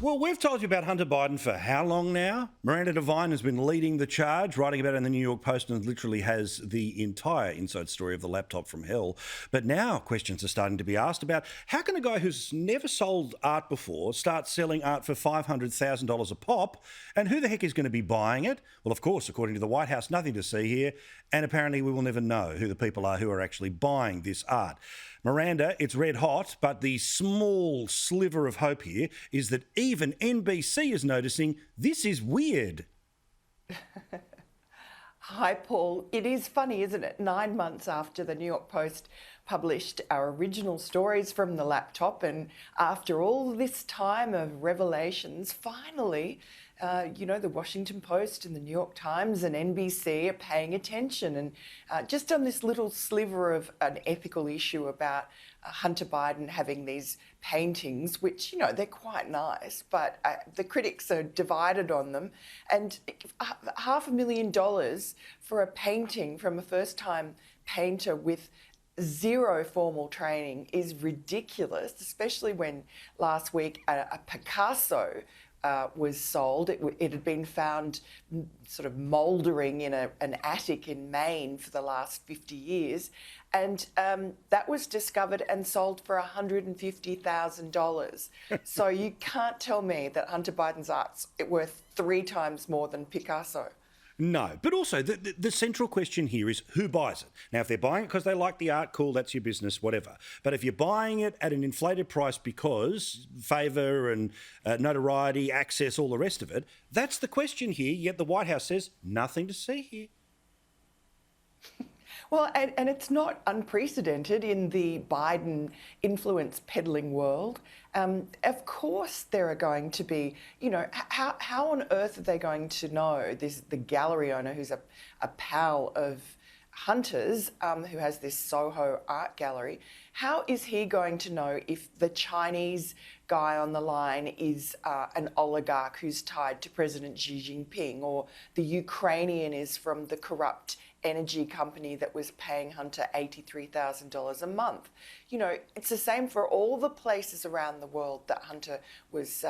Well, we've told you about Hunter Biden for how long now? Miranda Devine has been leading the charge, writing about it in the New York Post, and literally has the entire inside story of the laptop from hell. But now questions are starting to be asked about how can a guy who's never sold art before start selling art for $500,000 a pop? And who the heck is going to be buying it? Well, of course, according to the White House, nothing to see here. And apparently we will never know who the people are who are actually buying this art. Miranda, it's red hot, but the small sliver of hope here is that even NBC is noticing this is weird. Hi, Paul. It is funny, isn't it? 9 months after the New York Post published our original stories from the laptop, and after all this time of revelations, finally, the Washington Post and the New York Times and NBC are paying attention. And just on this little sliver of an ethical issue about Hunter Biden having these paintings, which, they're quite nice, but the critics are divided on them. And $500,000 for a painting from a first-time painter with zero formal training is ridiculous, especially when last week a Picasso was sold. It had been found sort of mouldering in an attic in Maine for the last 50 years. And that was discovered and sold for $150,000. So you can't tell me that Hunter Biden's art's worth 3 times more than Picasso. No, but also the central question here is who buys it? Now, if they're buying it because they like the art, cool, that's your business, whatever. But if you're buying it at an inflated price because favour and notoriety, access, all the rest of it, that's the question here, yet the White House says nothing to see here. Well, and it's not unprecedented in the Biden influence peddling world. Of course, there are going to be, how on earth are they going to know the gallery owner who's a pal of Hunter's, who has this Soho art gallery, how is he going to know if the Chinese guy on the line is an oligarch who's tied to President Xi Jinping, or the Ukrainian is from the corrupt energy company that was paying Hunter $83,000 a month? It's the same for all the places around the world that Hunter was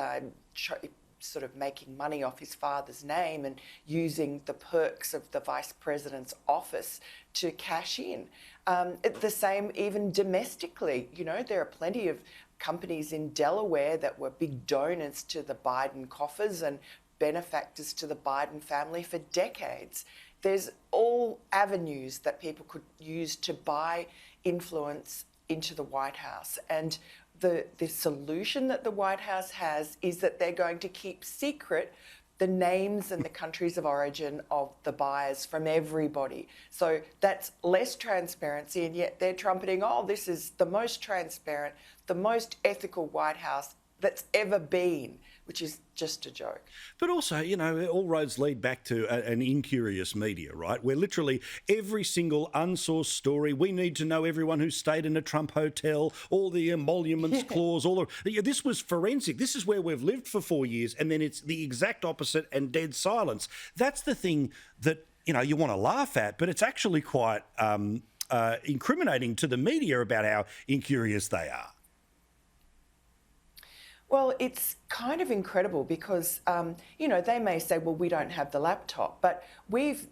sort of making money off his father's name and using the perks of the vice president's office to cash in. The same even domestically. There are plenty of companies in Delaware that were big donors to the Biden coffers and benefactors to the Biden family for decades. There's all avenues that people could use to buy influence into the White House. And the solution that the White House has is that they're going to keep secret the names and the countries of origin of the buyers from everybody. So that's less transparency, and yet they're trumpeting, this is the most transparent, the most ethical White House that's ever been, which is just a joke. But also, all roads lead back to an incurious media, right? Where literally every single unsourced story, we need to know everyone who stayed in a Trump hotel, all the emoluments clause, this was forensic. This is where we've lived for 4 years, and then it's the exact opposite and dead silence. That's the thing that, you want to laugh at, but it's actually quite incriminating to the media about how incurious they are. Well, it's kind of incredible because, they may say, well, we don't have the laptop, but we've,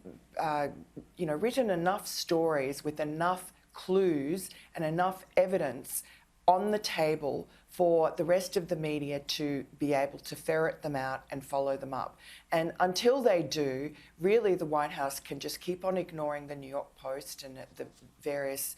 written enough stories with enough clues and enough evidence on the table for the rest of the media to be able to ferret them out and follow them up. And until they do, really the White House can just keep on ignoring the New York Post and the various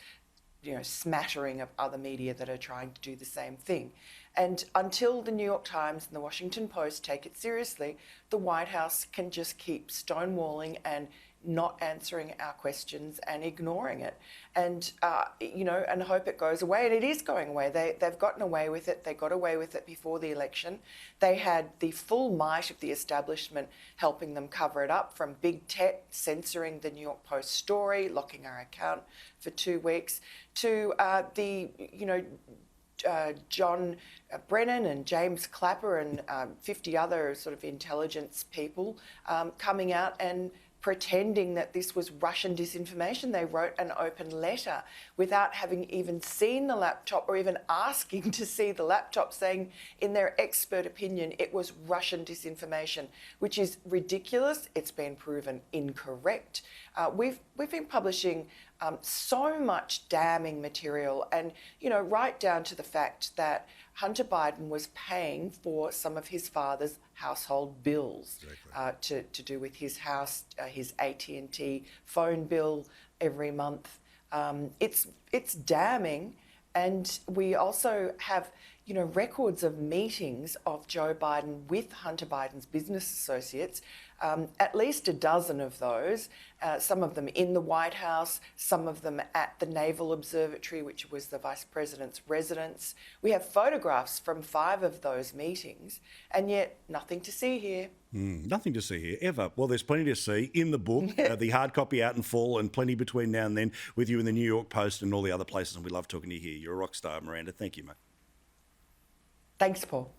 smattering of other media that are trying to do the same thing. And until the New York Times and the Washington Post take it seriously, the White House can just keep stonewalling and not answering our questions and ignoring it. And, and hope it goes away. And it is going away. They've gotten away with it. They got away with it before the election. They had the full might of the establishment helping them cover it up, from big tech censoring the New York Post story, locking our account for 2 weeks, to John Brennan and James Clapper and 50 other sort of intelligence people coming out and pretending that this was Russian disinformation. They wrote an open letter without having even seen the laptop or even asking to see the laptop, saying in their expert opinion it was Russian disinformation, which is ridiculous. It's been proven incorrect. We've been publishing so much damning material, and right down to the fact that Hunter Biden was paying for some of his father's household bills, to do with his house, his AT&T phone bill every month. It's damning, and we also have records of meetings of Joe Biden with Hunter Biden's business associates, at least a dozen of those, some of them in the White House, some of them at the Naval Observatory, which was the Vice President's residence. We have photographs from 5 of those meetings, and yet nothing to see here. Nothing to see here, ever. Well, there's plenty to see in the book, the hard copy out in full, and plenty between now and then with you in the New York Post and all the other places, and we love talking to you here. You're a rock star, Miranda. Thank you, mate. Thanks, Paul.